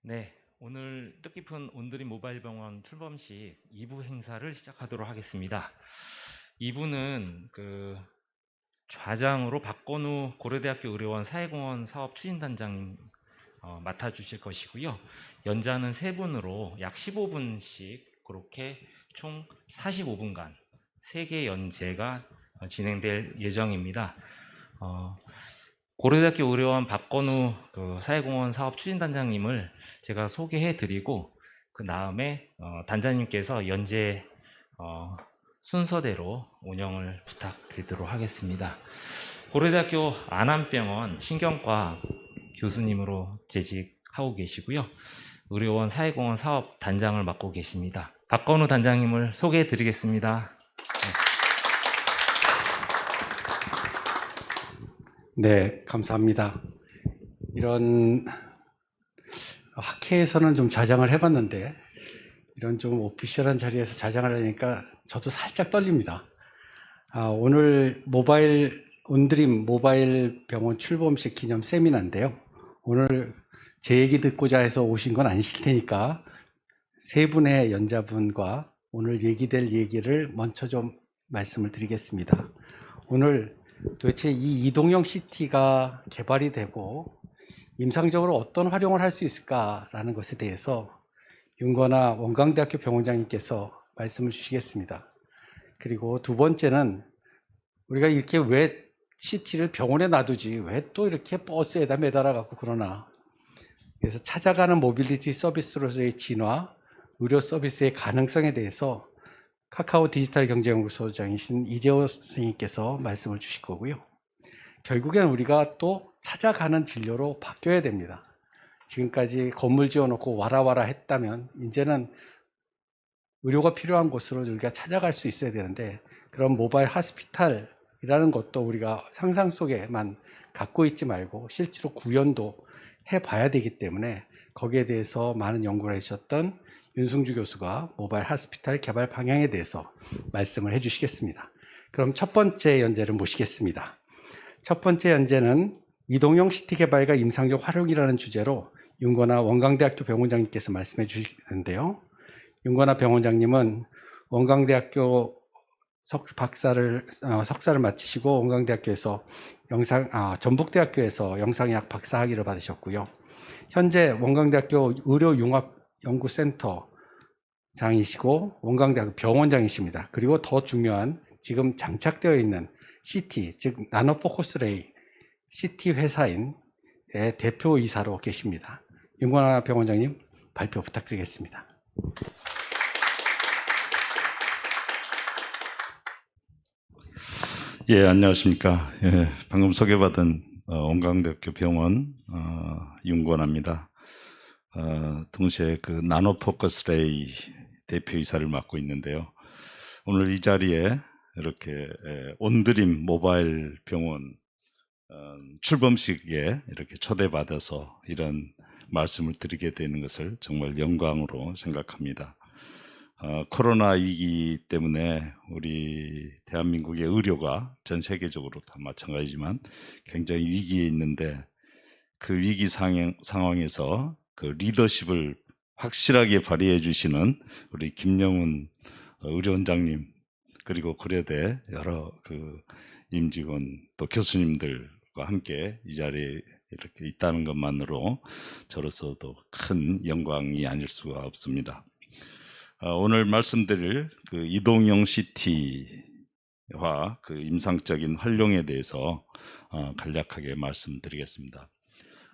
네, 오늘 뜻깊은 온드림 모바일 병원 출범식 2부 행사를 시작하도록 하겠습니다. 2부는 좌장으로 박건우 고려대학교 의료원 사회공헌 사업 추진단장님 맡아주실 것이고요. 연자는 3분으로 약 15분씩 그렇게 총 45분간 3개 연재가 진행될 예정입니다. 고려대학교 의료원 박건우 사회공헌 사업 추진단장님을 제가 소개해드리고 그 다음에 단장님께서 연재 순서대로 운영을 부탁드리도록 하겠습니다. 고려대학교 안암병원 신경과 교수님으로 재직하고 계시고요. 의료원 사회공헌 사업 단장을 맡고 계십니다. 박건우 단장님을 소개해드리겠습니다. 네, 감사합니다. 이런 학회에서는 좀 자장을 해봤는데 이런 좀 오피셜한 자리에서 자장을 하니까 저도 살짝 떨립니다. 오늘 온드림 모바일 병원 출범식 기념 세미나인데요. 오늘 제 얘기 듣고자 해서 오신 건 아니실 테니까 세 분의 연자분과 오늘 얘기될 얘기를 먼저 좀 말씀을 드리겠습니다. 오늘 도대체 이 이동형 CT가 개발이 되고 임상적으로 어떤 활용을 할 수 있을까라는 것에 대해서 윤건아 원광대학교 병원장님께서 말씀을 주시겠습니다. 그리고 두 번째는 우리가 이렇게 왜 CT를 병원에 놔두지 왜 또 이렇게 버스에다 매달아 갖고 그러나, 그래서 찾아가는 모빌리티 서비스로서의 진화, 의료 서비스의 가능성에 대해서 카카오 디지털 경제연구소장이신 이재호 선생님께서 말씀을 주실 거고요. 결국엔 우리가 또 찾아가는 진료로 바뀌어야 됩니다. 지금까지 건물 지어놓고 와라 했다면 이제는 의료가 필요한 곳으로 우리가 찾아갈 수 있어야 되는데, 그런 모바일 하스피탈이라는 것도 우리가 상상 속에만 갖고 있지 말고 실제로 구현도 해봐야 되기 때문에 거기에 대해서 많은 연구를 해주셨던 윤승주 교수가 모바일 하스피탈 개발 방향에 대해서 말씀을 해주시겠습니다. 그럼 첫 번째 연재를 모시겠습니다. 첫 번째 연재는 이동형 CT 개발과 임상적 활용이라는 주제로 윤건아 원광대학교 병원장님께서 말씀해 주시는데요. 윤건아 병원장님은 원광대학교 석사를 마치시고 원광대학교에서 전북대학교에서 영상의학 박사학위를 받으셨고요. 현재 원광대학교 의료융합연구센터 장이시고 원광대학교 병원장이십니다. 그리고 더 중요한 지금 장착되어 있는 CT, 즉 나노포커스레이 CT 회사인 대표이사로 계십니다. 윤건아 병원장님 발표 부탁드리겠습니다. 예, 안녕하십니까. 예, 방금 소개받은 원광대학교 병원 윤건아입니다. 동시에 그 나노포커스레이 대표이사를 맡고 있는데요. 오늘 이 자리에 이렇게 온드림 모바일 병원 출범식에 이렇게 초대받아서 이런 말씀을 드리게 되는 것을 정말 영광으로 생각합니다. 코로나 위기 때문에 우리 대한민국의 의료가 전 세계적으로 다 마찬가지지만 굉장히 위기에 있는데, 그 위기 상황에서 그 리더십을 확실하게 발휘해 주시는 우리 김영훈 의료원장님, 그리고 고려대 여러 그 임직원 또 교수님들과 함께 이 자리에 이렇게 있다는 것만으로 저로서도 큰 영광이 아닐 수가 없습니다. 오늘 말씀드릴 그 이동형 CT와 그 임상적인 활용에 대해서 간략하게 말씀드리겠습니다.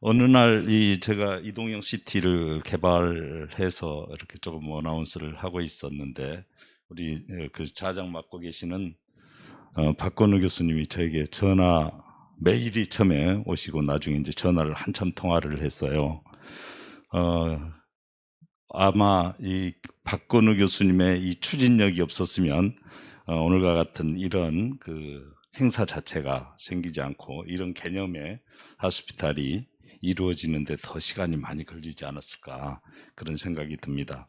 어느 날 제가 이동형 CT를 개발해서 이렇게 조금 어나운스를 하고 있었는데, 우리 그 자장 맡고 계시는 박건우 교수님이 저에게 메일이 처음에 오시고 나중에 이제 전화를 한참 통화를 했어요. 아마 이 박건우 교수님의 이 추진력이 없었으면 오늘과 같은 이런 그 행사 자체가 생기지 않고 이런 개념의 하스피탈이 이루어지는데 더 시간이 많이 걸리지 않았을까, 그런 생각이 듭니다.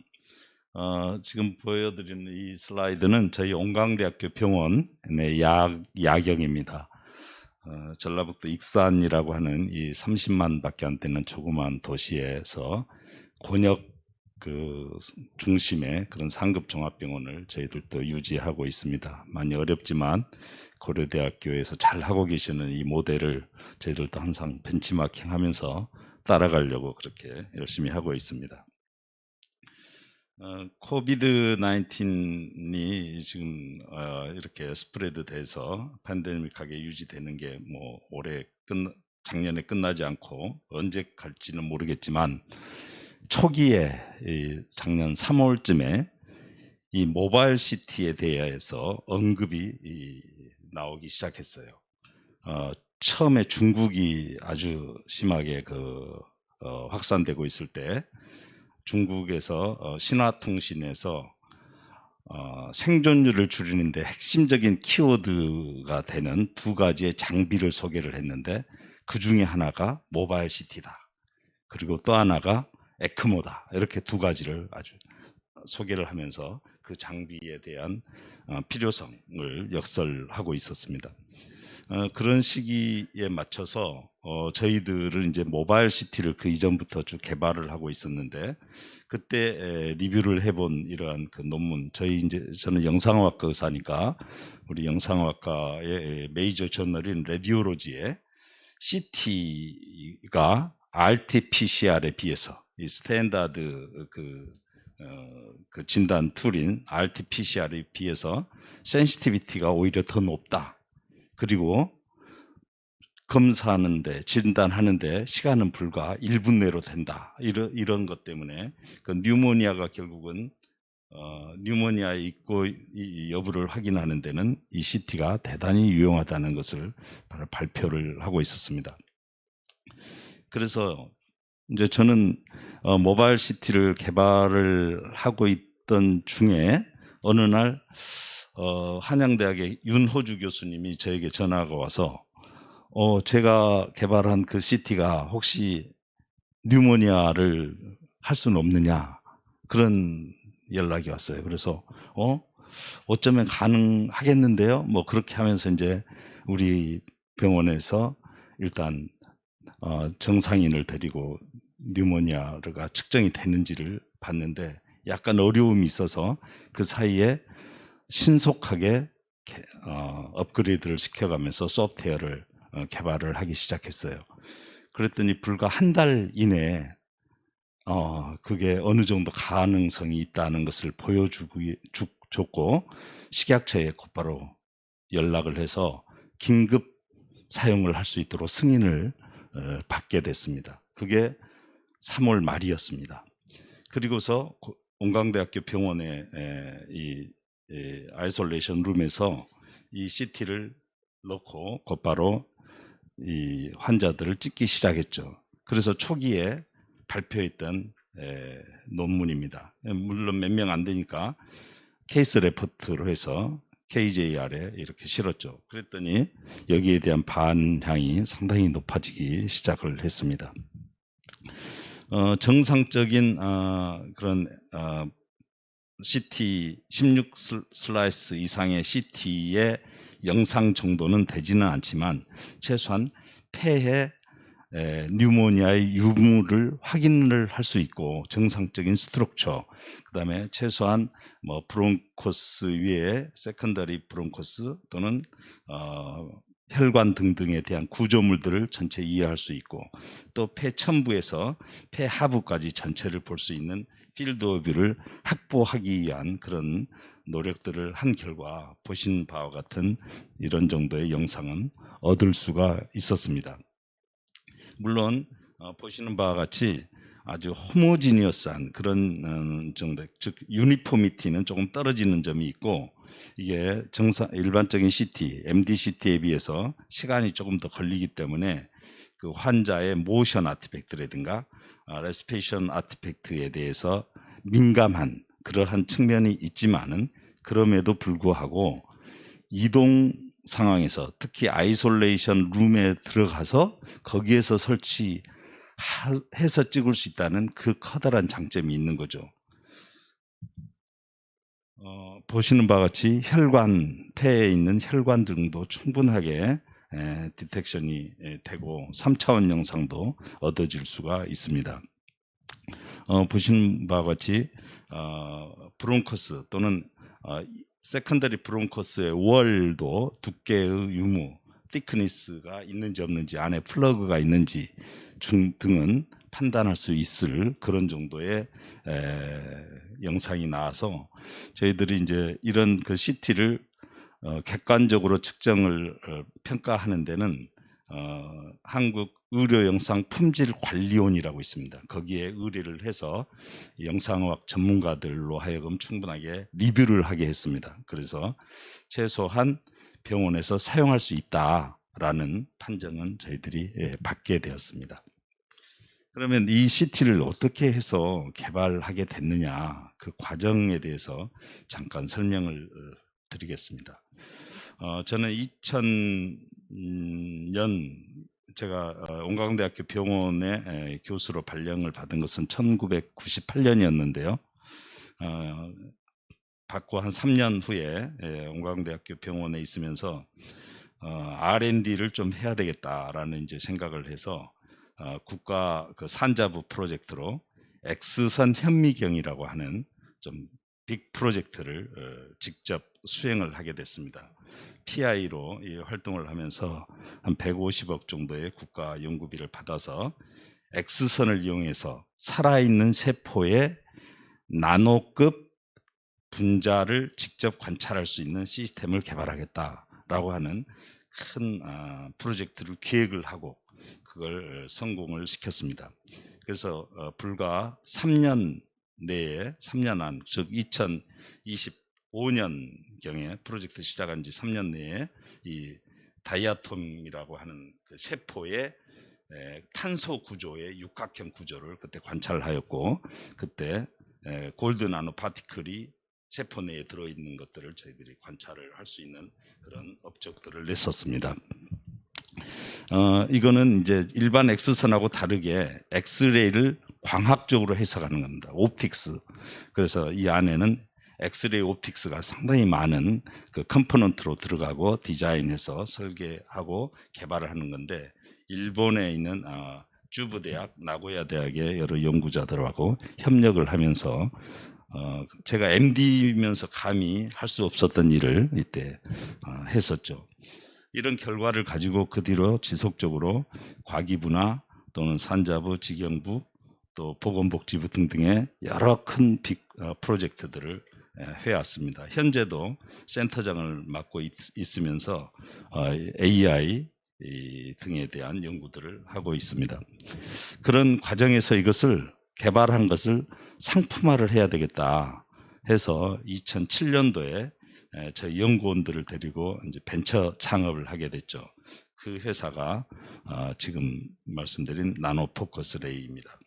지금 보여드리는 이 슬라이드는 저희 원광대학교 병원의 야경입니다. 전라북도 익산이라고 하는 이 30만 밖에 안 되는 조그만 도시에서 권역 그 중심의 그런 상급 종합병원을 저희들도 유지하고 있습니다. 많이 어렵지만 고려대학교에서 잘 하고 계시는 이 모델을 저희들도 항상 벤치마킹하면서 따라가려고 그렇게 열심히 하고 있습니다. 코비드 19이 지금 이렇게 스프레드 돼서 팬데믹하게 유지되는 게 뭐 작년에 끝나지 않고 언제 갈지는 모르겠지만 초기에 작년 3월쯤에 이 모바일 시티에 대해서 언급이 나오기 시작했어요. 처음에 중국이 아주 심하게 확산되고 있을 때 중국에서 신화통신에서 생존율을 줄이는데 핵심적인 키워드가 되는 두 가지의 장비를 소개를 했는데 그 중에 하나가 모바일 시티다. 그리고 또 하나가 에크모다. 이렇게 두 가지를 아주 소개를 하면서 그 장비에 대한 필요성을 역설하고 있었습니다. 그런 시기에 맞춰서 저희들은 이제 모바일 시티를 그 이전부터 쭉 개발을 하고 있었는데 그때 리뷰를 해본 이러한 그 논문, 저는 영상학과 의사니까 우리 영상학과의 메이저 저널인 레디올로지에 CT가 RT-PCR에 비해서 이 스탠다드 그 진단 툴인 RT-PCR에 비해서 센시티비티가 오히려 더 높다. 그리고 검사하는데 진단하는데 시간은 불과 1분 내로 된다. 이런 것 때문에 그 뉴모니아가 결국은 뉴모니아에 있고 이 여부를 확인하는 데는 이 CT가 대단히 유용하다는 것을 발표를 하고 있었습니다. 그래서 이제 저는 모바일 CT를 개발을 하고 있던 중에 어느 날 한양대학의 윤호주 교수님이 저에게 전화가 와서 제가 개발한 그 CT가 혹시 뉴모니아를 할 수는 없느냐 그런 연락이 왔어요. 그래서 어쩌면 가능하겠는데요. 뭐 그렇게 하면서 이제 우리 병원에서 일단 정상인을 데리고 뉴모니아가 측정이 되는지를 봤는데 약간 어려움이 있어서 그 사이에 신속하게 업그레이드를 시켜가면서 소프트웨어를 개발을 하기 시작했어요. 그랬더니 불과 한 달 이내에 그게 어느 정도 가능성이 있다는 것을 보여줬고 식약처에 곧바로 연락을 해서 긴급 사용을 할 수 있도록 승인을 받게 됐습니다. 그게 3월 말이었습니다. 그리고서 온강대학교 병원의 이 아이솔레이션 룸에서 이 CT를 넣고 곧바로 이 환자들을 찍기 시작했죠. 그래서 초기에 발표했던 논문입니다. 물론 몇 명 안 되니까 케이스 레포트로 해서 KJR에 이렇게 실었죠. 그랬더니 여기에 대한 반향이 상당히 높아지기 시작을 했습니다. 정상적인 그런 CT 16 슬라이스 이상의 CT의 영상 정도는 되지는 않지만 최소한 폐에 뉴모니아의 유무를 확인을 할 수 있고 정상적인 스트럭처, 그다음에 최소한 뭐 브론코스 위에 세컨더리 브론코스 또는 혈관 등등에 대한 구조물들을 전체 이해할 수 있고 또 폐 첨부에서 폐 하부까지 전체를 볼 수 있는 필드 오브 뷰를 확보하기 위한 그런 노력들을 한 결과 보신 바와 같은 이런 정도의 영상은 얻을 수가 있었습니다. 물론 보시는 바와 같이 아주 호모지니어스한 그런 정도, 즉 유니포미티는 조금 떨어지는 점이 있고 이게 일반적인 CT, MD CT에 비해서 시간이 조금 더 걸리기 때문에 그 환자의 모션 아티팩트라든가 레스피레이션 아티팩트에 대해서 민감한 그러한 측면이 있지만은 그럼에도 불구하고 이동 상황에서 특히 아이솔레이션 룸에 들어가서 거기에서 설치해서 찍을 수 있다는 그 커다란 장점이 있는 거죠. 보시는 바와 같이 혈관, 폐에 있는 혈관 등도 충분하게 디텍션이 되고 3차원 영상도 얻어질 수가 있습니다. 보신 바와 같이 브론커스 또는 세컨더리 브론커스의 월도 두께의 유무, thickness가 있는지 없는지, 안에 플러그가 있는지 등은 판단할 수 있을 그런 정도의 영상이 나와서 저희들이 이제 이런 그 CT를 객관적으로 측정을 평가하는 데는 한국 의료영상품질관리원이라고 있습니다. 거기에 의뢰를 해서 영상의학 전문가들로 하여금 충분하게 리뷰를 하게 했습니다. 그래서 최소한 병원에서 사용할 수 있다라는 판정은 저희들이 받게 되었습니다. 그러면 이 CT를 어떻게 해서 개발하게 됐느냐, 그 과정에 대해서 잠깐 설명을 드리겠습니다. 저는 2000년 제가 온가공대학교 병원의 교수로 발령을 받은 것은 1998년이었는데요. 받고 한 3년 후에 온가공대학교 병원에 있으면서 R&D를 좀 해야 되겠다라는 이제 생각을 해서 국가 그 산자부 프로젝트로 X선 현미경이라고 하는 좀 빅 프로젝트를 직접 수행을 하게 됐습니다. PI로 이 활동을 하면서 한 150억 정도의 국가 연구비를 받아서 X선을 이용해서 살아있는 세포의 나노급 분자를 직접 관찰할 수 있는 시스템을 개발하겠다라고 하는 큰 프로젝트를 계획을 하고 그걸 성공을 시켰습니다. 그래서 불과 3년 내에 3년 안, 즉 2025년경에 프로젝트 시작한 지 3년 내에 이 다이아톰이라고 하는 그 세포의 탄소 구조의 육각형 구조를 그때 관찰하였고, 그때 골드 나노 파티클이 세포 내에 들어있는 것들을 저희들이 관찰을 할 수 있는 그런 업적들을 냈었습니다. 이거는 이제 일반 X선하고 다르게 엑스레이를 광학적으로 해석하는 겁니다. 옵틱스. 그래서 이 안에는 엑스레이 옵틱스가 상당히 많은 그 컴포넌트로 들어가고 디자인해서 설계하고 개발을 하는 건데, 일본에 있는 쭈브 대학, 나고야 대학의 여러 연구자들하고 협력을 하면서 제가 MD면서 감히 할 수 없었던 일을 이때 했었죠. 이런 결과를 가지고 그 뒤로 지속적으로 과기부나 또는 산자부, 직영부, 또 보건복지부 등등의 여러 큰 빅 프로젝트들을 해왔습니다. 현재도 센터장을 맡고 있으면서 AI 등에 대한 연구들을 하고 있습니다. 그런 과정에서 이것을 개발한 것을 상품화를 해야 되겠다 해서 2007년도에 저희 연구원들을 데리고 이제 벤처 창업을 하게 됐죠. 그 회사가 지금 말씀드린 나노포커스 레이입니다.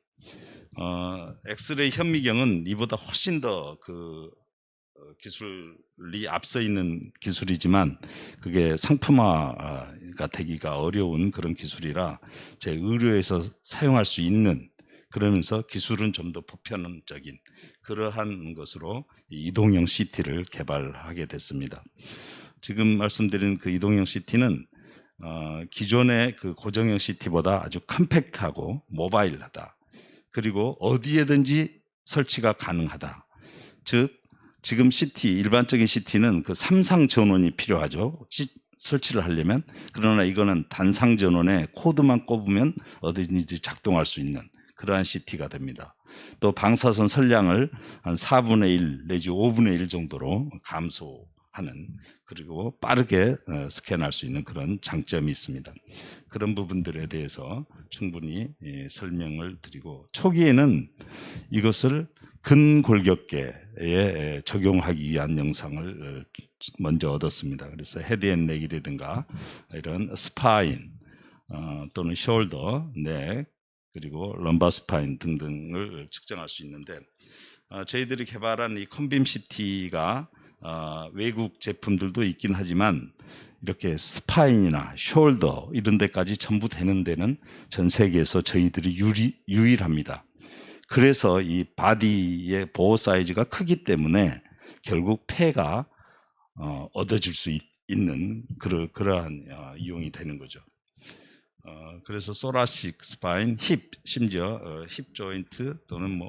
엑스레이 현미경은 이보다 훨씬 더 그 기술이 앞서 있는 기술이지만 그게 상품화가 되기가 어려운 그런 기술이라 제 의료에서 사용할 수 있는, 그러면서 기술은 좀 더 보편적인 그러한 것으로 이동형 CT를 개발하게 됐습니다. 지금 말씀드린 그 이동형 CT는 기존의 그 고정형 CT보다 아주 컴팩트하고 모바일하다. 그리고 어디에든지 설치가 가능하다. 즉 지금 CT, 일반적인 CT는 그 삼상 전원이 필요하죠. 설치를 하려면. 그러나 이거는 단상 전원에 코드만 꼽으면 어디든지 작동할 수 있는 그러한 CT가 됩니다. 또 방사선 선량을 한 4분의 1 내지 5분의 1 정도로 감소하는, 그리고 빠르게 스캔할 수 있는 그런 장점이 있습니다. 그런 부분들에 대해서 충분히 설명을 드리고, 초기에는 이것을 근골격계에 적용하기 위한 영상을 먼저 얻었습니다. 그래서 헤드앤넥이라든가 이런 스파인 또는 숄더, 넥, 그리고 럼바 스파인 등등을 측정할 수 있는데, 저희들이 개발한 이 컴빔 CT가 외국 제품들도 있긴 하지만 이렇게 스파인이나 숄더 이런 데까지 전부 되는 데는 전 세계에서 저희들이 유일합니다. 그래서 이 바디의 보호 사이즈가 크기 때문에 결국 폐가 얻어질 수 있는 그러한 이용이 되는 거죠. 그래서 소라식 스파인, 힙, 심지어 힙 조인트 또는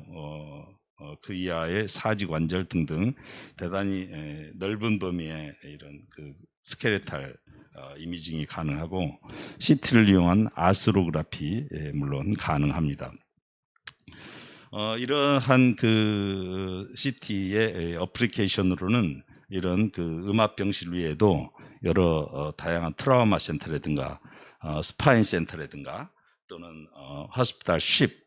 그 이하의 사지 관절 등등 대단히 넓은 범위의 이런 그 스케레탈 이미징이 가능하고 CT를 이용한 아스로그라피 물론 가능합니다. 이러한 그 CT의 어플리케이션으로는 이런 그 음압 병실 외에도 여러 다양한 트라우마 센터라든가 스파인 센터라든가 또는 호스피탈 쉽,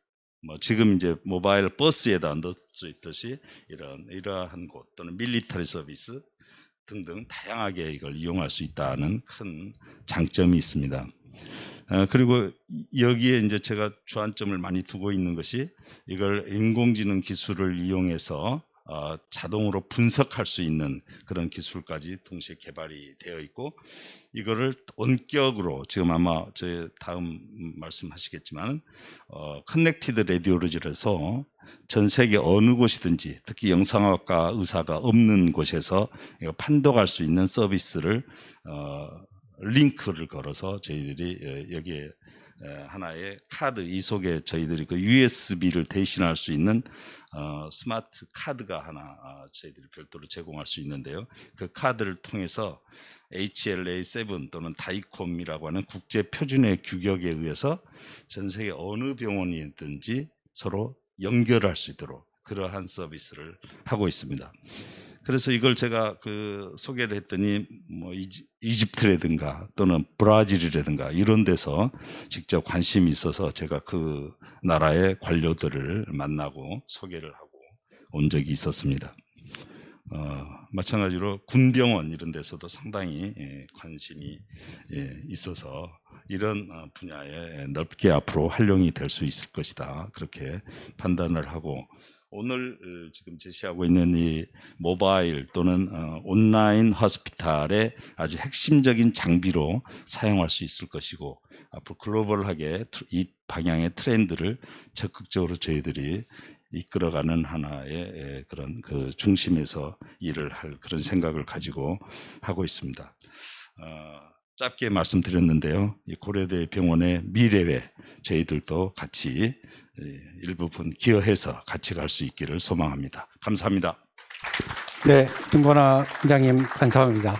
지금 이제 모바일 버스에다 넣을 수 있듯이 이러한 곳 또는 밀리터리 서비스 등등 다양하게 이걸 이용할 수 있다는 큰 장점이 있습니다. 그리고 여기에 이제 제가 주안점을 많이 두고 있는 것이 이걸 인공지능 기술을 이용해서 자동으로 분석할 수 있는 그런 기술까지 동시에 개발이 되어 있고, 이거를 원격으로 지금 아마 제 다음 말씀하시겠지만 커넥티드 레디올로지라서 전 세계 어느 곳이든지 특히 영상학과 의사가 없는 곳에서 판독할 수 있는 서비스를 링크를 걸어서 저희들이 여기에 하나의 카드, 이 속에 저희들이 그 USB를 대신할 수 있는 스마트 카드가 하나 저희들이 별도로 제공할 수 있는데요. 그 카드를 통해서 HLA7 또는 다이콤이라고 하는 국제 표준의 규격에 의해서 전 세계 어느 병원이든지 서로 연결할 수 있도록 그러한 서비스를 하고 있습니다. 그래서 이걸 제가 그 소개를 했더니 이집트라든가 또는 브라질이라든가 이런 데서 직접 관심이 있어서 제가 그 나라의 관료들을 만나고 소개를 하고 온 적이 있었습니다. 마찬가지로 군병원 이런 데서도 상당히 관심이 있어서 이런 분야에 넓게 앞으로 활용이 될 수 있을 것이다, 그렇게 판단을 하고, 오늘 지금 제시하고 있는 이 모바일 또는 온라인 호스피탈의 아주 핵심적인 장비로 사용할 수 있을 것이고, 앞으로 글로벌하게 이 방향의 트렌드를 적극적으로 저희들이 이끌어가는 하나의 그런 그 중심에서 일을 할 그런 생각을 가지고 하고 있습니다. 짧게 말씀드렸는데요. 이 고려대 병원의 미래에 저희들도 같이 일부분 기여해서 같이 갈 수 있기를 소망합니다. 감사합니다. 네, 김건아 원장님 감사합니다.